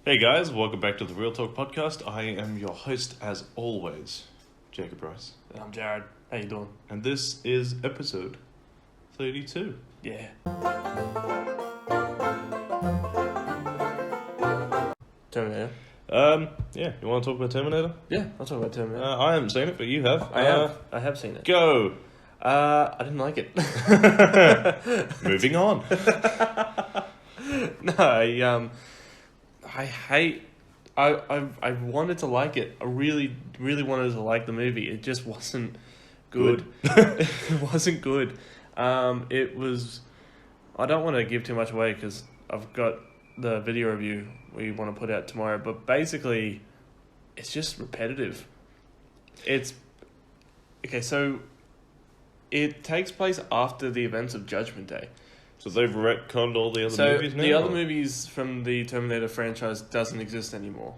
Hey guys, welcome back to the Real Talk Podcast. I am your host, as always, Jacob Rice. And I'm Jared. How you doing? And this is episode 32. Yeah. Terminator. Yeah, you want to talk about Terminator? Yeah, I'll talk about Terminator. I haven't seen it, but you have. I have seen it. Go! I didn't like it. Moving on. No, I wanted to like it. I really wanted to like the movie. It just wasn't good. It wasn't good. It was... I don't want to give too much away because I've got the video review we want to put out tomorrow, but basically it's just repetitive. It's... Okay, so it takes place after the events of Judgment Day. So they've retconned all the other movies now? The other movies from the Terminator franchise doesn't exist anymore,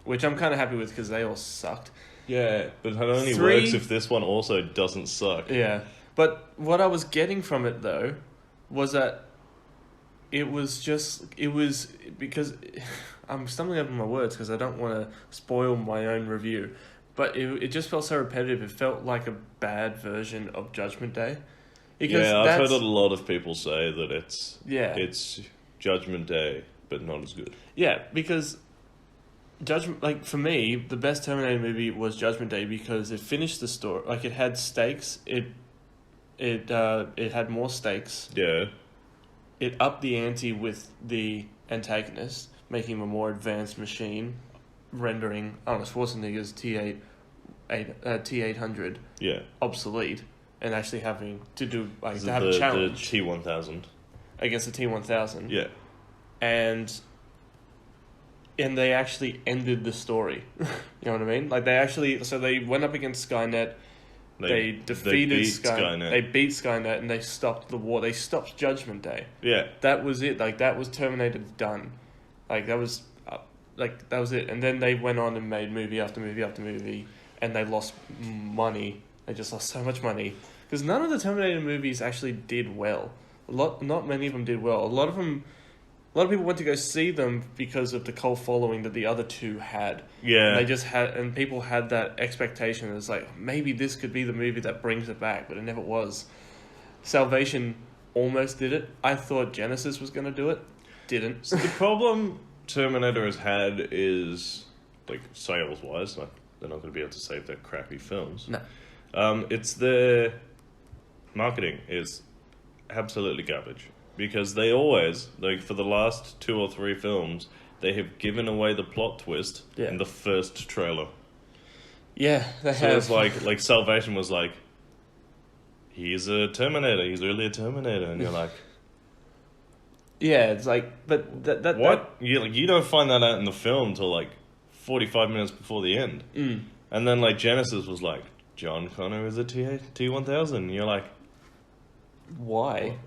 which I'm kind of happy with because they all sucked. Yeah, but it only works if this one also doesn't suck. Yeah, but what I was getting from it though was that it was because I'm stumbling over my words because I don't want to spoil my own review, but it just felt so repetitive. It felt like a bad version of Judgment Day. Because I've heard a lot of people say that it's Judgment Day, but not as good. Yeah, because for me, the best Terminator movie was Judgment Day because it finished the story. Like, it had stakes. It had more stakes. Yeah. It upped the ante with the antagonist, making him a more advanced machine, rendering Schwarzenegger's T800 obsolete. And actually having to do a challenge. The T1000 against the T1000. Yeah, and they actually ended the story. You know what I mean? Like they went up against Skynet. They defeated Skynet. They beat Skynet, and they stopped the war. They stopped Judgment Day. Yeah, that was it. Like, that was Terminator done. Like, that was it. And then they went on and made movie after movie after movie, and they lost money. They just lost so much money. Because none of the Terminator movies actually did well. Not many of them did well. A lot of people went to go see them because of the cult following that the other two had. Yeah. And people had that expectation. It's like, maybe this could be the movie that brings it back, but it never was. Salvation almost did it. I thought Genesis was going to do it. Didn't. So the problem Terminator has had is, like, sales-wise, like, they're not going to be able to save their crappy films. No. It's their marketing is absolutely garbage because they always, like, for the last 2 or 3 films, they have given away the plot twist in the first trailer. Yeah, they have. It's like Salvation was like, he's a Terminator, he's really a Terminator, and you're like, yeah, it's like, but that what? You don't find that out in the film until like 45 minutes before the end. And then like Genesis was like, John Connor is a T1000. And you're like, why?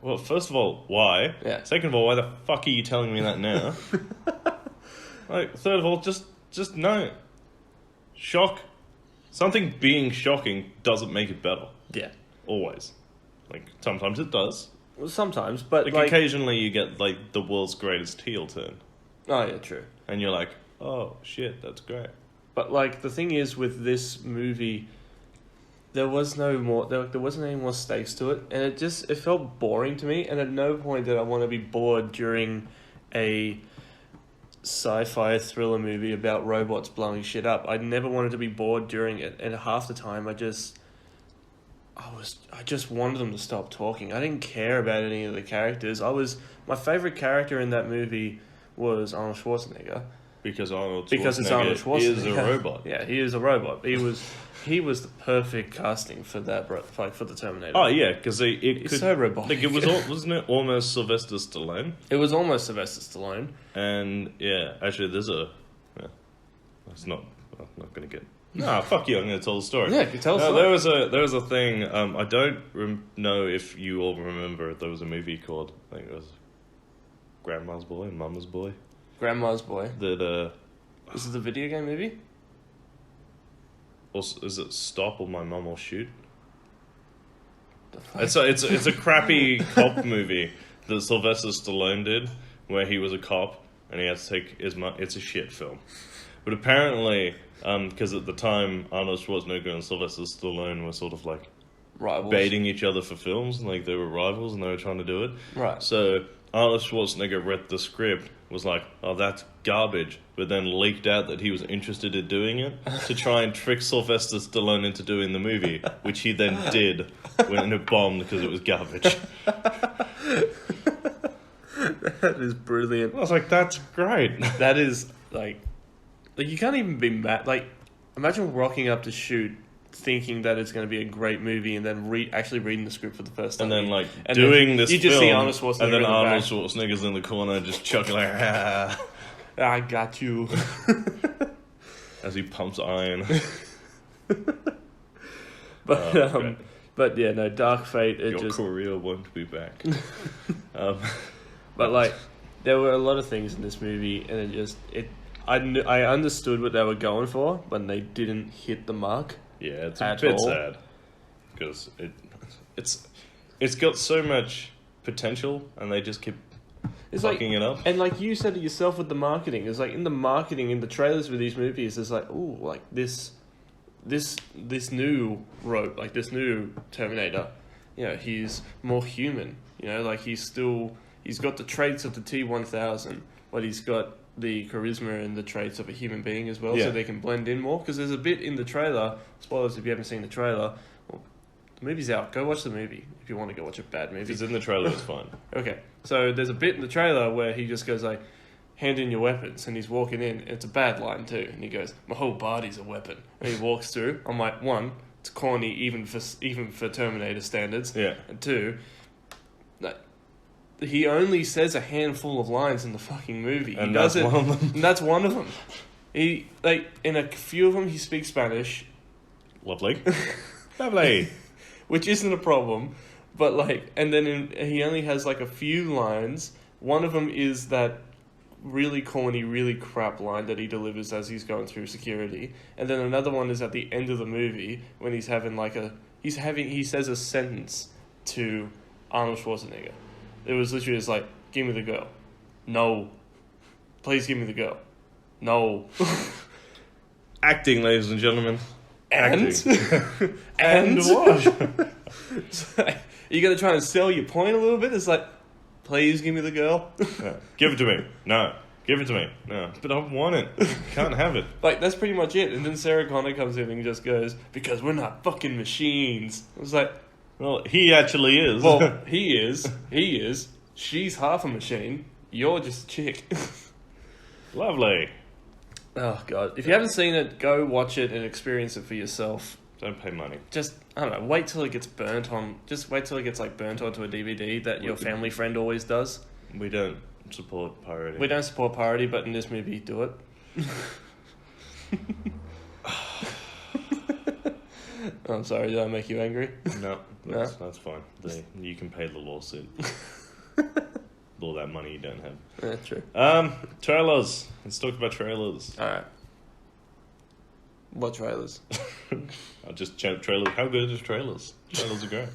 Well, first of all, why? Yeah. Second of all, why the fuck are you telling me that now? Like, third of all, just no. Shock. Something being shocking doesn't make it better. Yeah. Always. Like, sometimes it does. Well, sometimes, but like occasionally you get like the world's greatest heel turn. Oh yeah, true. And you're like, oh shit, that's great. But like the thing is with this movie, there was no more. There wasn't any more stakes to it, and it felt boring to me. And at no point did I want to be bored during a sci-fi thriller movie about robots blowing shit up. I never wanted to be bored during it, and half the time I just wanted them to stop talking. I didn't care about any of the characters. My favorite character in that movie was Arnold Schwarzenegger. Because Arnold Schwarzenegger is a robot. Yeah, he is a robot. He was the perfect casting for that, like for the Terminator. Oh yeah, because he's so robotic. Like wasn't it almost Sylvester Stallone? It was almost Sylvester Stallone. And yeah, actually, I'm not gonna get. Nah, fuck you! I'm gonna tell the story. Yeah, you tell the story. There was a thing. I don't know if you all remember. There was a movie called, I think it was Grandma's Boy and Mama's Boy. Grandma's Boy. That Is it the video game movie? Or is it Stop or My Mum Will Shoot? It's a crappy cop movie that Sylvester Stallone did, where he was a cop and he has to take his money. It's a shit film. But apparently, because at the time, Arnold Schwarzenegger and Sylvester Stallone were sort of like Rivals. baiting each other for films, and like they were rivals and they were trying to do it. Right. So Arnold Schwarzenegger read the script, was like, "Oh, that's garbage," but then leaked out that he was interested in doing it to try and trick Sylvester Stallone into doing the movie, which he then did when it bombed because it was garbage. That is brilliant. I was like, "That's great." That is like you can't even be mad. Like, imagine rocking up to shoot, thinking that it's going to be a great movie, and then actually reading the script for the first time, And then like and doing then this you just film, see Arnold Schwarzenegger and then in the Arnold back. Schwarzenegger's in the corner just chuckling like, "Ah," I got you. as he pumps iron. But but yeah, no, Dark Fate. It Your just career won't be back. But like, there were a lot of things in this movie, and I understood what they were going for, but they didn't hit the mark. Yeah, it's a At bit all. sad because it's got so much potential, and they just keep It's fucking it up. And like you said it yourself with the marketing, it's like in the marketing, in the trailers for these movies, it's like, ooh, like this new rope, like this new Terminator, you know, he's more human, you know, like he's got the traits of the T-1000, but he's got the charisma and the traits of a human being as well, Yeah. so they can blend in more. Because there's a bit in the trailer, spoilers if you haven't seen the trailer, well, the movie's out, go watch the movie if you want to go watch a bad movie. If it's in the trailer, it's fine. Okay, so there's a bit in the trailer where he just goes like, hand in your weapons, and he's walking in, and it's a bad line too, and he goes, my whole body's a weapon, and he walks through. I'm like, one, it's corny even for Terminator standards, Yeah. and two, like, he only says a handful of lines in the fucking movie. And he does that's it, one of them. and that's one of them. He, like, in a few of them he speaks Spanish, Lovely. Lovely. which isn't a problem, but like, and then he only has like a few lines. One of them is that really corny, really crap line that he delivers as he's going through security, and then another one is at the end of the movie when he says a sentence to Arnold Schwarzenegger. It was literally just like, give me the girl. No. Please give me the girl. No. Acting, ladies and gentlemen. And? Acting. And what? You gotta try and sell your point a little bit? It's like, please give me the girl. No. Give it to me. No. Give it to me. No. But I want it. Can't have it. Like, that's pretty much it. And then Sarah Connor comes in and just goes, because we're not fucking machines. I was like, Well, he actually is. well, he is. He is. She's half a machine. You're just a chick. Lovely. Oh, God. If you haven't seen it, go watch it and experience it for yourself. Don't pay money. Just, I don't know, wait till it gets burnt on. Just wait till it gets, like, burnt onto a DVD that your family friend always does. We don't support pirating. We don't support piracy, but in this movie, do it. I'm sorry, did I make you angry? No, that's fine. You can pay the lawsuit. All that money you don't have. Yeah, true. Trailers. Let's talk about trailers. Alright. What trailers? I'll just check trailers. How good is trailers? Trailers are great.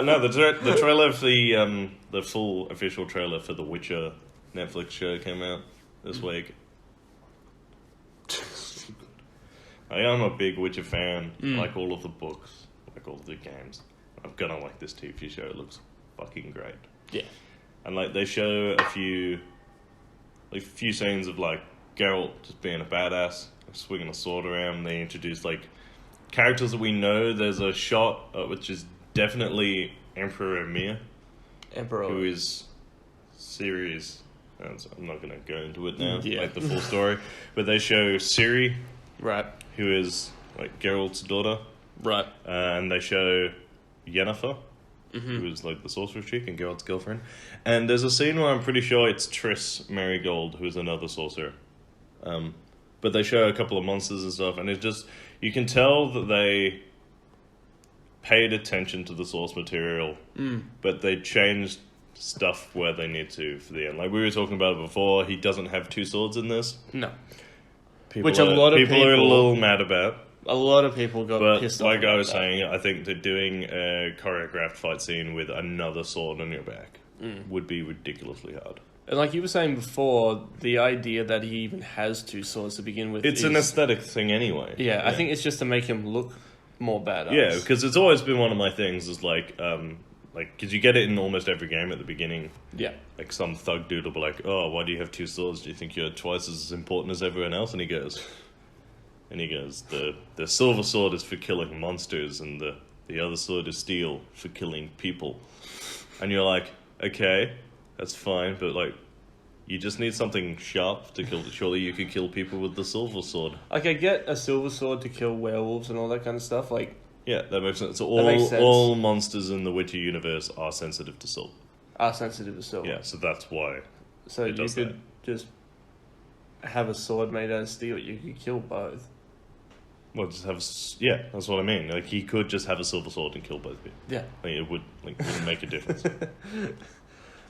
No, the trailer for the full official trailer for the Witcher Netflix show came out this week. I am a big Witcher fan. I like all of the books, like all of the games. I'm gonna like this TV show. It looks fucking great. Yeah. And like they show a few scenes of like Geralt just being a badass, swinging a sword around. They introduce like characters that we know. There's a shot which is definitely Emperor Emir, who is Ciri's. I'm not going to go into it now, like the full story. But they show Ciri, Right. who is like Geralt's daughter, Right. and they show Yennefer, who is like the sorceress chick and Geralt's girlfriend. And there's a scene where I'm pretty sure it's Triss Marigold, who is another sorcerer. But they show a couple of monsters and stuff, and it's just, you can tell that they paid attention to the source material, but they changed stuff where they need to for the end. Like we were talking about it before, he doesn't have two swords in this. No. People Which a lot of people are a people- little mad about. A lot of people got But pissed off. like I about was that. saying, I think that doing a choreographed fight scene with another sword on your back would be ridiculously hard. And like you were saying before, the idea that he even has two swords to begin with, It's an aesthetic thing anyway. yeah, I think it's just to make him look more badass. Yeah, because it's always been one of my things is like, because you get it in almost every game at the beginning. Yeah. Like some thug dude will be like, "Oh, why do you have two swords? Do you think you're twice as important as everyone else?" And he goes, the silver sword is for killing monsters, and the other sword is steel for killing people. And you're like, okay, that's fine, but like, you just need something sharp to kill. Surely you could kill people with the silver sword. Like, I get a silver sword to kill werewolves and all that kind of stuff. Like, Yeah, that makes sense. So makes sense. all monsters in the Witcher universe are sensitive to silver. are sensitive to silver. Yeah, so that's why. So it you does could that. just have a sword made out of steel. You could kill both. Well, just have yeah, that's what I mean. Like he could just have a silver sword and kill both people. Yeah. Like it wouldn't make a difference. But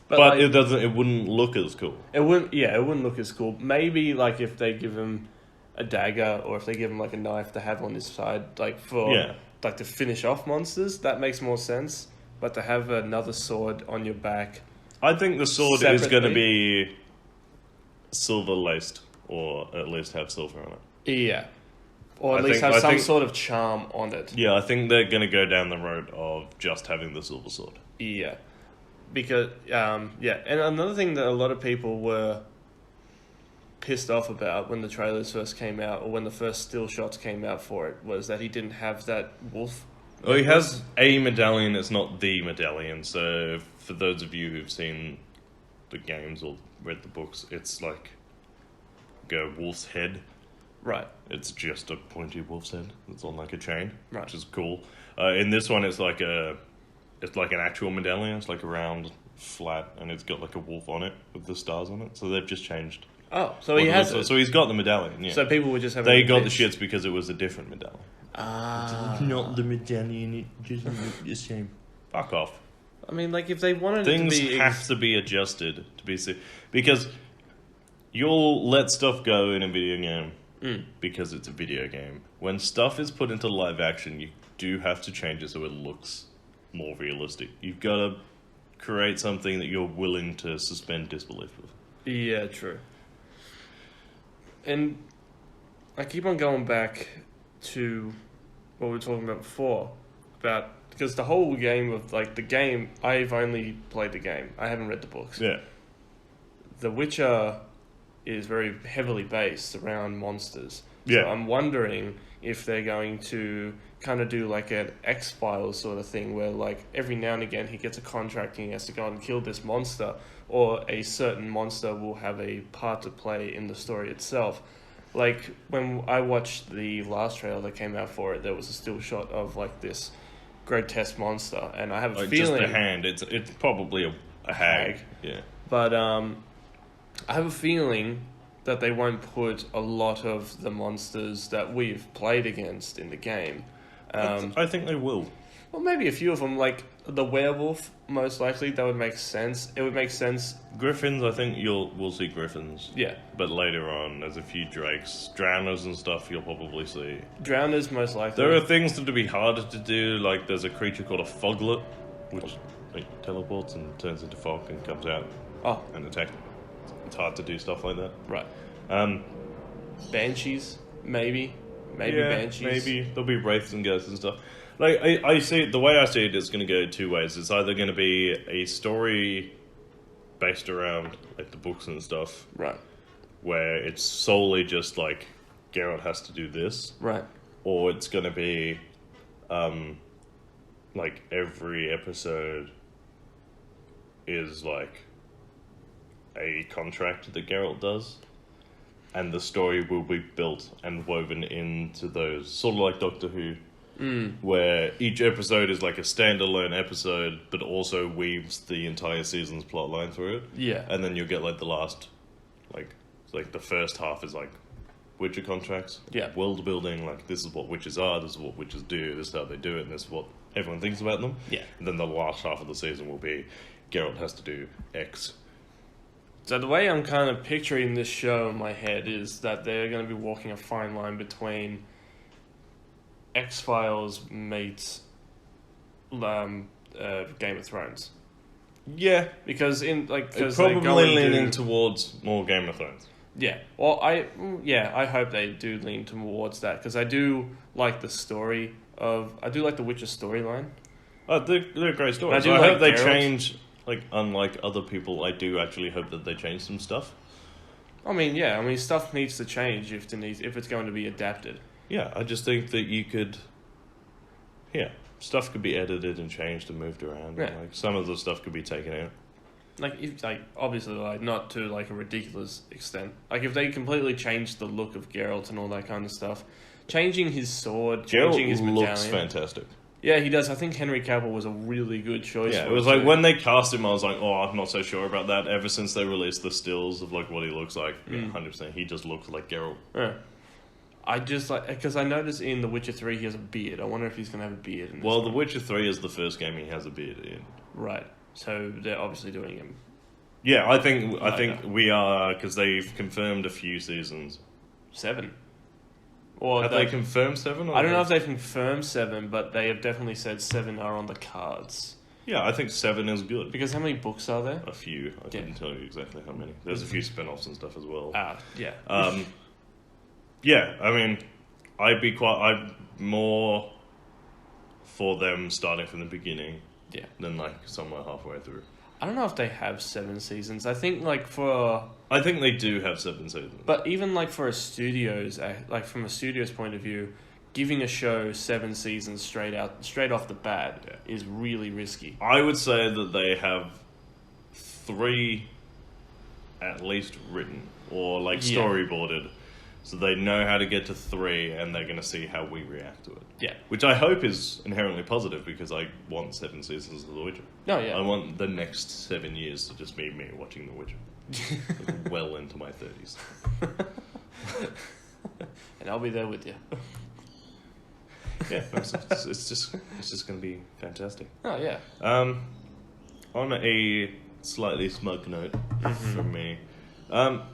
But like, it wouldn't look as cool. it wouldn't look as cool. Maybe like if they give him a dagger or if they give him like a knife to have on his side, like for Yeah. like to finish off monsters, that makes more sense. But to have another sword on your back, I think the sword is going to Separately. be silver laced, or at least have silver on it. yeah, or at I least think- have I some think- sort of charm on it. Yeah, I think they're going to go down the road of just having the silver sword. Yeah, because yeah, and another thing that a lot of people were pissed off about when the trailers first came out, or when the first still shots came out for it, was that he didn't have that wolf. Well, he has a medallion. It's not the medallion. So for those of you who've seen the games or read the books, it's like a wolf's head. Right. It's just a pointy wolf's head that's on like a chain, Right. which is cool. In this one, it's like an actual medallion. It's like a round, flat, and it's got like a wolf on it with the stars on it. So they've just changed. Oh, so he has it. So he's got the medallion. Yeah. So people were just having. They a got the bitch. shits because it was a different medallion. Ah. Not the medallion, it just looked the same. Fuck off. I mean, like if they wanted Things it to be have to be adjusted to be because you'll let stuff go in a video game because it's a video game. When stuff is put into live action, you do have to change it so it looks more realistic. You've got to create something that you're willing to suspend disbelief with. Yeah, true. And I keep on going back to what we were talking about before, about because the whole game of like the game, I've only played the game. I haven't read the books. Yeah. The Witcher is very heavily based around monsters. Yeah. So I'm wondering if they're going to kind of do like an X-Files sort of thing where like every now and again he gets a contract and he has to go and kill this monster, or a certain monster will have a part to play in the story itself. Like when I watched the last trailer that came out for it, there was a still shot of like this grotesque monster, and I have a Like feeling just the hand. It's probably a hag. Yeah. but I have a feeling that they won't put a lot of the monsters that we've played against in the game. I think they will. Well, maybe a few of them, like the werewolf, most likely, that would make sense. It would make sense, Griffins, I think we'll see griffins. yeah. But later on, there's a few drakes, drowners and stuff you'll probably see. Drowners, most likely. There are things that would be harder to do, like there's a creature called a foglet, which like, teleports and turns into fog and comes out Oh, and attacks. It's hard to do stuff like that. right. Um, Banshees, maybe. Maybe yeah, banshees. maybe there'll be wraiths and ghosts and stuff. Like I see the way I see it is going to go two ways. It's either going to be a story based around like the books and stuff, Right, where it's solely just like Geralt has to do this, right. or it's going to be like every episode is like a contract that Geralt does, and the story will be built and woven into those, sort of like Doctor Who, where each episode is like a standalone episode, but also weaves the entire season's plotline through it. Yeah. And then you'll get like the last, like the first half is like Witcher contracts, Yeah. world building, like this is what witches are, this is what witches do, this is how they do it, and this is what everyone thinks about them. Yeah. And then the last half of the season will be Geralt has to do X. So the way I'm kind of picturing this show in my head is that they're going to be walking a fine line between X-Files meets Game of Thrones. Yeah, because it's they go probably and leaning do, towards more Game of Thrones. yeah. Well, I hope they do lean towards that because I do like the story I do like the Witcher storyline. Oh, they're great stories. I do I like hope they Geralt. change. Like, unlike other people, I do actually hope that they change some stuff. I mean, yeah. I mean, stuff needs to change if it's going to be adapted. Yeah, I just think that you could. Yeah, stuff could be edited and changed and moved around. Yeah. And, like, some of the stuff could be taken out. Obviously, not to like a ridiculous extent. Like if they completely changed the look of Geralt and all that kind of stuff, changing his sword, changing his Geralt medallion. looks fantastic. Yeah, he does. I think Henry Cavill was a really good choice. Yeah, for it was it like too. when they cast him, I was like, oh, I'm not so sure about that. Ever since they released the stills of like what he looks like, yeah, 100%, he just looks like Geralt. Yeah. I just because I noticed in The Witcher 3 he has a beard. I wonder if he's gonna have a beard in this Well, one. The Witcher 3 is the first game he has a beard in. Right. So they're obviously doing him. Yeah, I think Later. we are, because they've confirmed a few seasons. 7. Or Have they confirmed 7? Or I don't know if they've confirmed 7, but they have definitely said 7 are on the cards. Yeah, I think 7 is good. Because how many books are there? A few. I couldn't tell you exactly how many. There's a few spin-offs and stuff as well. Yeah. Yeah, I mean, I'm more for them starting from the beginning Yeah. than like somewhere halfway through. I don't know if they have 7 seasons. I think I think they do have 7 seasons. but even like for a studio's from a studio's point of view, giving a show 7 seasons straight off the bat is really risky. I would say that they have 3 at least written or like storyboarded. So they know how to get to 3 and they're going to see how we react to it. Yeah. Which I hope is inherently positive because I want 7 seasons of The Witcher. No, yeah. I want the next 7 years to just be me watching The Witcher. Like, well into my 30s. And I'll be there with you. Yeah, it's just going to be fantastic. Oh, yeah. On a slightly smug note from me.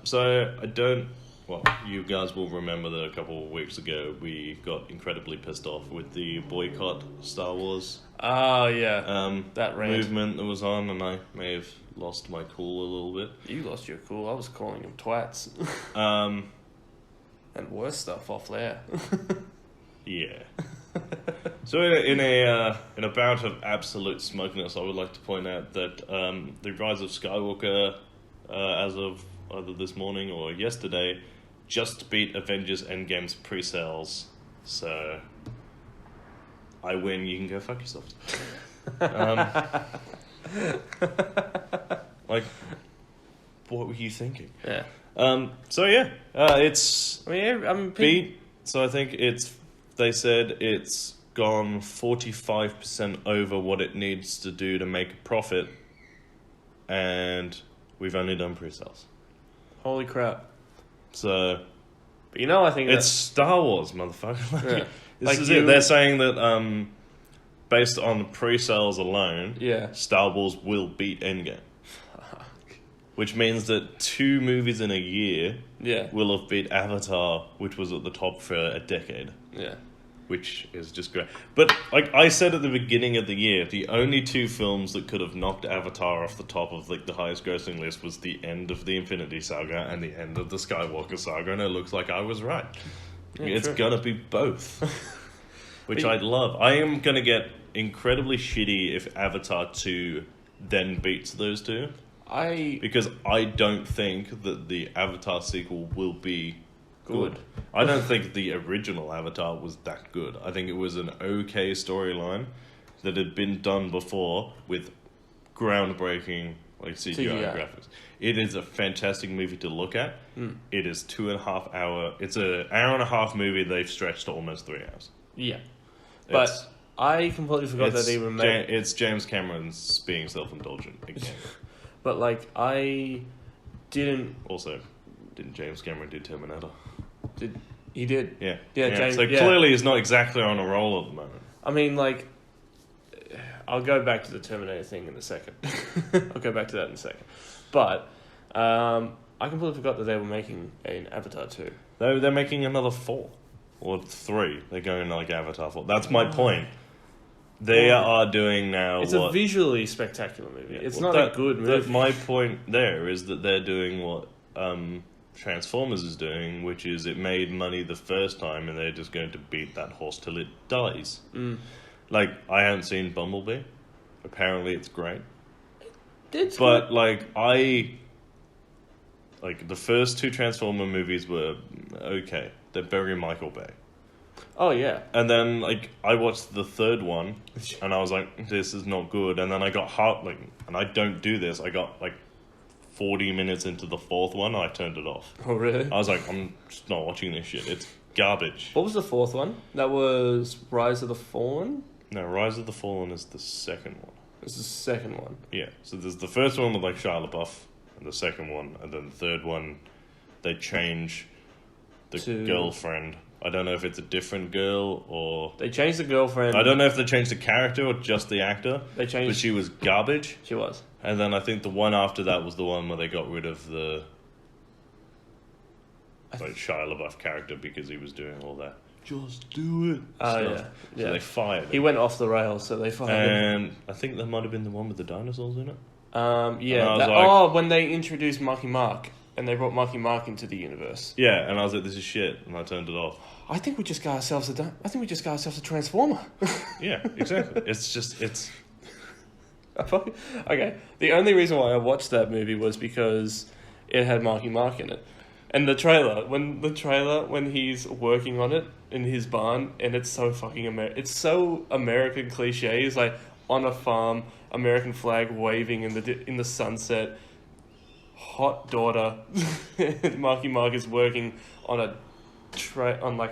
So I don't... Well, you guys will remember that a couple of weeks ago we got incredibly pissed off with the boycott Star Wars Oh, yeah. That rant. movement that was on, and I may have lost my cool a little bit. You lost your cool. I was calling them twats. And worse stuff off there. Yeah. So in a bout of absolute smugness, I would like to point out that the Rise of Skywalker, as of either this morning or yesterday, just beat Avengers Endgame's pre-sales. So I win. You can go fuck yourself. Like, what were you thinking? Yeah. So yeah, it's I mean, beat. So I think they said it's gone 45% over what it needs to do to make a profit, and we've only done pre-sales. Holy crap. So, But I think it's Star Wars, motherfucker. Like, Yeah. This Like is you- it. They're saying that based on pre-sales alone, Yeah. Star Wars will beat Endgame. Which means that 2 movies in a year Yeah. will have beat Avatar, which was at the top for a decade. Yeah. Which is just great. But like I said at the beginning of the year, the only 2 films that could have knocked Avatar off the top of like the highest grossing list was the end of the Infinity Saga and the end of the Skywalker Saga, and it looks like I was right. Yeah, It's true. gonna be both. Which But- I'd love. I am gonna get incredibly shitty if Avatar 2 then beats those 2. Because I don't think that the Avatar sequel will be good. I don't think the original Avatar was that good. I think it was an okay storyline that had been done before with groundbreaking like CGI graphics. It is a fantastic movie to look at. It is 2.5 hour. It's an hour and a half movie they've stretched to almost 3 hours. Yeah. But It's- I completely forgot that they even made... It's James Cameron's being self-indulgent again. But, like, I didn't... Also, didn't James Cameron do Terminator? He did. Yeah. Yeah, James- so yeah. clearly he's not exactly on a roll at the moment. I mean, like... I'll go back to the Terminator thing in a second. I'll go back to that in a second. But, I completely forgot that they were making an Avatar 2. They're making another 4. Or 3. They're going like Avatar 4. That's my point. They are doing now It's a visually spectacular movie. It's well, not a good movie. My point there is that they're doing what Transformers is doing, which is it made money the first time and they're just going to beat that horse till it dies. Like, I haven't seen Bumblebee. Apparently it's great. But, like, the first two Transformer movies were okay. They're very Michael Bay. Oh, yeah. And then, like, I watched the third one, and I was like, this is not good. And then I got and I don't do this, I got, like, 40 minutes into the fourth one, and I turned it off. Oh, really? I was like, I'm just not watching this shit. It's garbage. What was the fourth one? That was Rise of the Fallen? No, Rise of the Fallen is the second one. This is the second one. Yeah, so there's the first one with, like, Shia LaBeouf, and the second one, and then the third one, they change the girlfriend. I don't know if it's a different girl or... They changed the girlfriend. I don't know if they changed the character or just the actor. They changed... But she was garbage. She was. And then I think the one after that was the one where they got rid of the... like, Shia LaBeouf character because he was doing all that. Just do it. Oh, yeah. So they fired him. He went off the rails, so they fired him. And I think that might have been the one with the dinosaurs in it. Yeah. When they introduced Marky Mark, and they brought Marky Mark into the universe. Yeah, and I was like, this is shit, and I turned it off. I think we just got ourselves a Transformer. Yeah, exactly. It's Okay, the only reason why I watched that movie was because it had Marky Mark in it. And the trailer, when he's working on it in his barn, and it's so fucking it's so American cliche. He's like on a farm, American flag waving in the sunset, hot daughter. Marky Mark is working on a transformer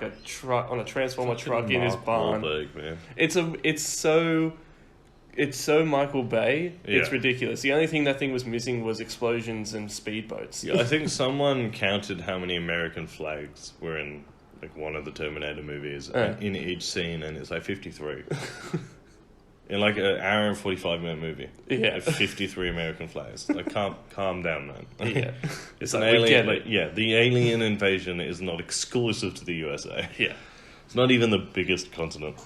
truck in his barn. Wahlberg, man. It's so Michael Bay. Yeah. It's ridiculous. The only thing that thing was missing was explosions and speedboats. Yeah, I think someone counted how many American flags were in, like, one of the Terminator movies in each scene, and it's like 53. In like an hour and 45-minute movie. Yeah. Like 53 American flags. Like, calm down, man. Yeah. It's an alien. Like, yeah, the alien invasion is not exclusive to the USA. Yeah. It's not even the biggest continent.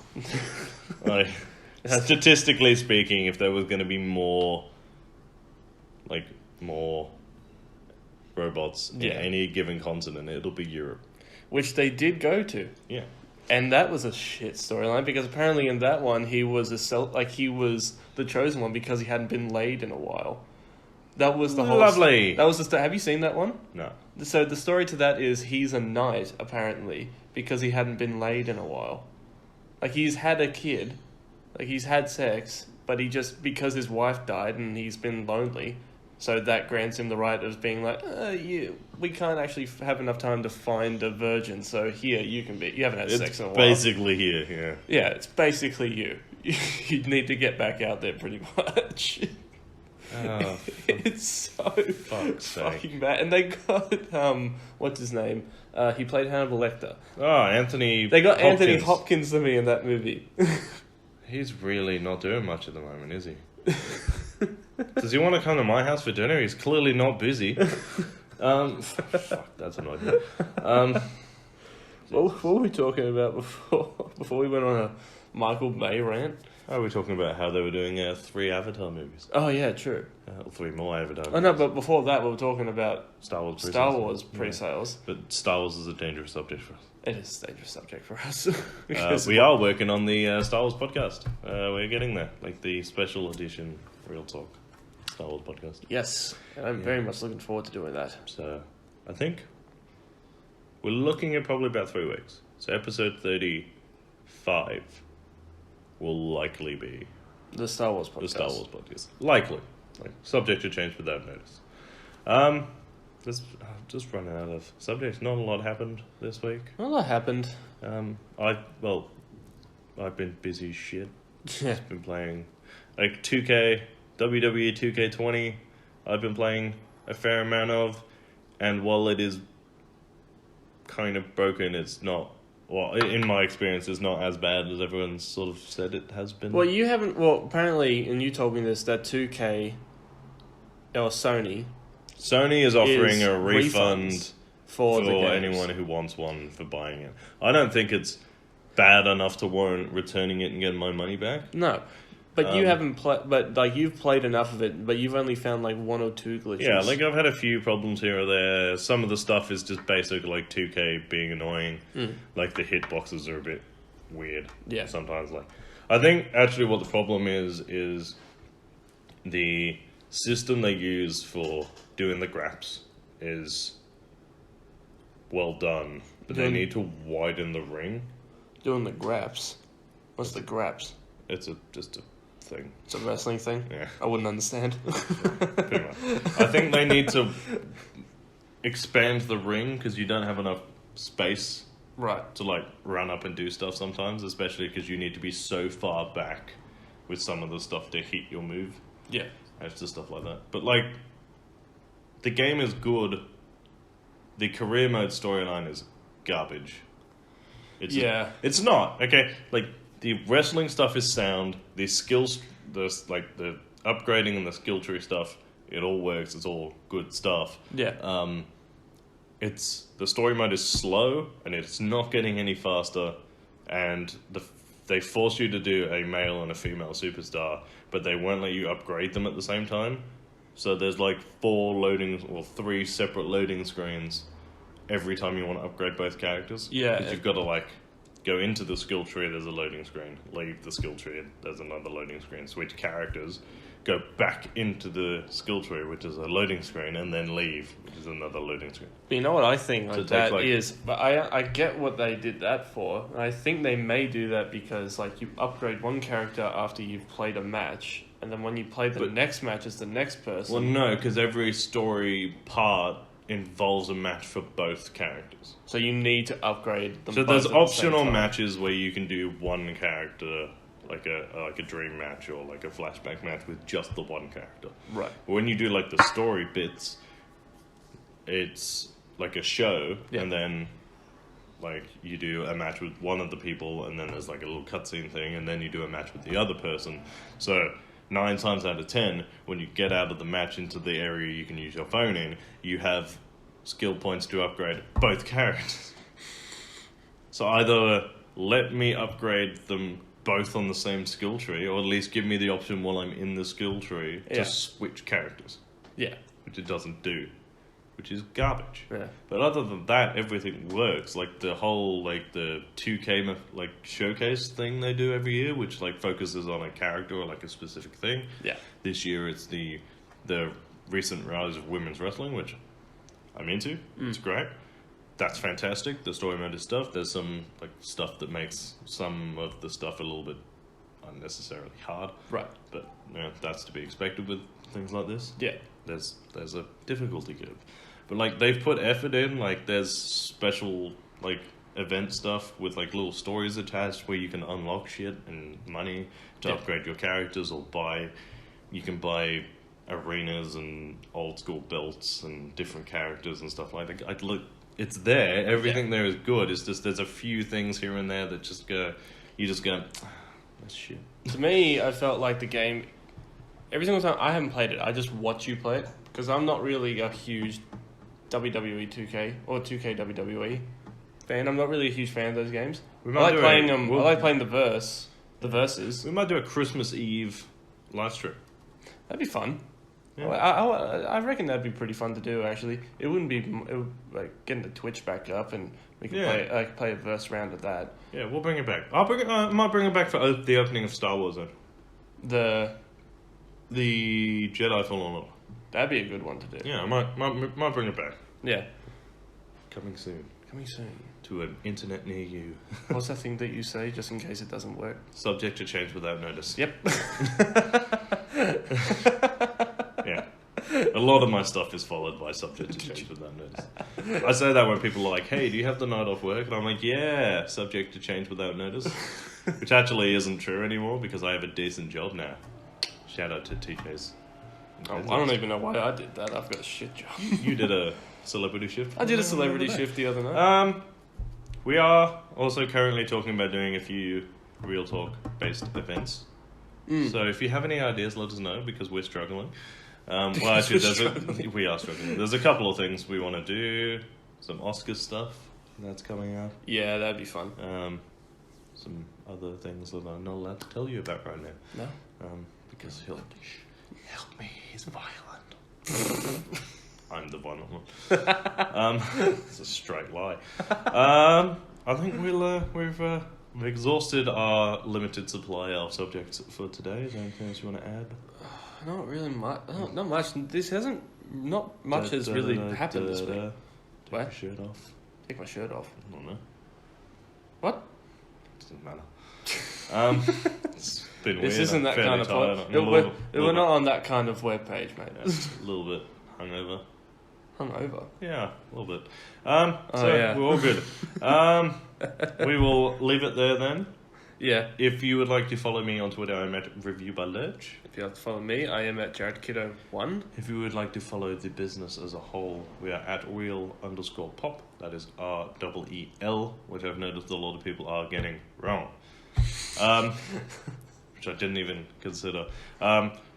Like, statistically speaking, if there was going to be more robots in any given continent, it'll be Europe. Which they did go to. Yeah. And that was a shit storyline because apparently in that one he was he was the chosen one because he hadn't been laid in a while. That was the whole lovely. That was have you seen that one? No. So the story to that is he's a knight apparently because he hadn't been laid in a while. Like he's had a kid, like he's had sex, but he just because his wife died and he's been lonely. So that grants him the right of being like, we can't actually have enough time to find a virgin. So here, you can be. You haven't had sex in a while. Basically here, yeah. Yeah, it's basically you. You need to get back out there pretty much. Oh, it's so fucking bad. And they got, what's his name? He played Hannibal Lecter. Oh, Anthony They got Hopkins. Anthony Hopkins to me in that movie. He's really not doing much at the moment, is he? Does he want to come to my house for dinner? He's clearly not busy. Fuck, that's annoying. What were we talking about before we went on a Michael Bay rant? Oh, we're talking about how they were doing 3 Avatar movies. Oh, yeah, true. 3 more Avatar movies. Oh, no, but before that, we were talking about Star Wars pre-sales. Yeah. But Star Wars is a dangerous subject for us. It is a dangerous subject for us. We are working on the Star Wars podcast. We're getting there. Like the special edition Real Talk Star Wars podcast. Yes, and I'm very much looking forward to doing that. So, I think we're looking at probably about 3 weeks. So episode 35 will likely be the Star Wars podcast. The Star Wars podcast. Likely. Like, subject to change without notice. Just running out of subjects. Not a lot happened this week. Not a lot happened. I've been busy as shit. Yeah. I've been playing like 2K, WWE 2K20. I've been playing a fair amount of, and while it is kind of broken, it's not. Well, in my experience, it's not as bad as everyone's sort of said it has been. Well, you haven't. Well, apparently, and you told me this, that 2K or Sony is offering a refund for anyone who wants one for buying it. I don't think it's bad enough to warrant returning it and getting my money back. No. But you haven't played, but like you've played enough of it, but you've only found like 1 or 2 glitches. Yeah, like I've had a few problems here or there. Some of the stuff is just basic, like 2K being annoying. Like the hitboxes are a bit weird. Yeah. Sometimes, like I think actually what the problem is the system they use for doing the graps is well done, but they need to widen the ring. Doing the graps. What's the graps? It's just a thing. It's a wrestling thing? Yeah. I wouldn't understand. Pretty much. I think they need to expand the ring because you don't have enough space Right. to like run up and do stuff sometimes, especially because you need to be so far back with some of the stuff to hit your move. Yeah. It's just stuff like that. But like, the game is good. The career mode storyline is garbage. It's it's not okay. Like the wrestling stuff is sound. The skills, the upgrading and the skill tree stuff, it all works. It's all good stuff. Yeah. It's the story mode is slow and it's not getting any faster, and they force you to do a male and a female superstar, but they won't let you upgrade them at the same time. So there's like 3 separate loading screens every time you want to upgrade both characters. Yeah. Because you've got to like go into the skill tree, there's a loading screen. Leave the skill tree, there's another loading screen. Switch characters, go back into the skill tree, which is a loading screen, and then leave, which is another loading screen. But you know what I think So like that like- is, but I get what they did that for. And I think they may do that because like you upgrade one character after you've played a match, and then when you play the next match as the next person. Well, no, because every story part involves a match for both characters. So you need to upgrade them. So both there's at the same optional time. matches where you can do one character, like a dream match or like a flashback match with just the one character. Right. But when you do like the story bits, it's like a show, Yeah. and then like you do a match with one of the people, and then there's like a little cutscene thing, and then you do a match with the other person. So 9 times out of 10, when you get out of the match into the area you can use your phone in, you have skill points to upgrade both characters. So either let me upgrade them both on the same skill tree, or at least give me the option while I'm in the skill tree Yeah. to switch characters, Yeah. which it doesn't do, which is garbage. Yeah. But other than that, everything works. Like the whole like the 2K like showcase thing they do every year, which like focuses on a character or like a specific thing. Yeah. This year it's the recent rise of women's wrestling, which I'm into. It's great. That's fantastic. The story mode is stuff. There's some like stuff that makes some of the stuff a little bit unnecessarily hard. Right. But you know, that's to be expected with things like this. Yeah. There's a difficulty curve. But like they've put effort in, like there's special like event stuff with like little stories attached where you can unlock shit and money to upgrade your characters, or you can buy arenas and old school belts and different characters and stuff like that. It's there. Everything there is good. It's just there's a few things here and there that you just go, that's shit. To me, I felt like the game. Every single time I haven't played it, I just watch you play it because I'm not really a huge WWE 2K or 2K WWE fan. I'm not really a huge fan of those games. I like playing them. I like playing the verses. We might do a Christmas Eve live stream. That'd be fun. Yeah. I reckon that'd be pretty fun to do. Actually, it wouldn't be like getting the Twitch back up, and we could play a verse round of that. Yeah, we'll bring it back. I might bring it back for the opening of Star Wars. The Jedi Fallen Order. That'd be a good one to do. Yeah, I might bring it back. Yeah. Coming soon Coming soon. to an internet near you. What's that thing that you say just in case it doesn't work? Subject to change without notice. Yep. Yeah. A lot of my stuff is followed by subject to change without notice. I say that when people are like, hey, do you have the night off work? And I'm like, yeah, subject to change without notice. Which actually isn't true anymore because I have a decent job now. Shout out to TJ's. Oh, I don't even know why I did that. I've got a shit job. You did a celebrity shift? I did a celebrity shift the other night. We are also currently talking about doing a few Real Talk based events. So if you have any ideas, let us know because we're struggling. Well, actually, we are struggling. There's a couple of things we want to do. Some Oscar stuff that's coming up. Yeah, that'd be fun. some other things that I'm not allowed to tell you about right now. No. Because he'll Help me. He's violent. I'm the violent one. It's a straight lie. I think we've exhausted our limited supply of subjects for today. Is there anything else you want to add? Not really much. Not much. Not much has really happened this week. Take What? your shirt off. Take my shirt off. I don't know. What? Doesn't matter. It's been This weird. isn't I'm that fairly kind of tired. pod. I'm a little We're not on that kind of webpage, mate. a little bit hungover. Hungover. Yeah, a little bit. Oh, So yeah. we're all good. We will leave it there then. Yeah. If you would like to follow me on Twitter, I'm at Review by Lurch. If you have to follow me, I am at JaredKiddo1. If you would like to follow the business as a whole, we are at real_pop. That is REEL, which I've noticed a lot of people are getting wrong. Which I didn't even consider.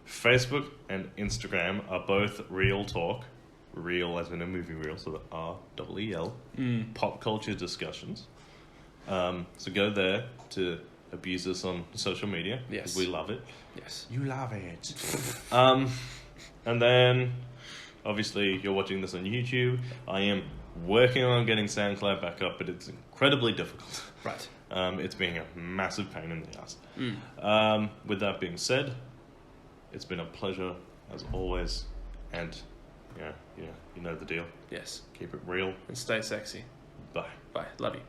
Facebook and Instagram are both Real Talk. Real as in a movie reel, so that REEL. Pop culture discussions. So go there to abuse us on social media. Yes. We love it. Yes. You love it. And then, obviously, you're watching this on YouTube. I am working on getting SoundCloud back up, but it's incredibly difficult. Right. It's being a massive pain in the ass. With that being said, it's been a pleasure as always, and yeah, you know the deal. Yes. Keep it real. And stay sexy. Bye. Bye. Love you.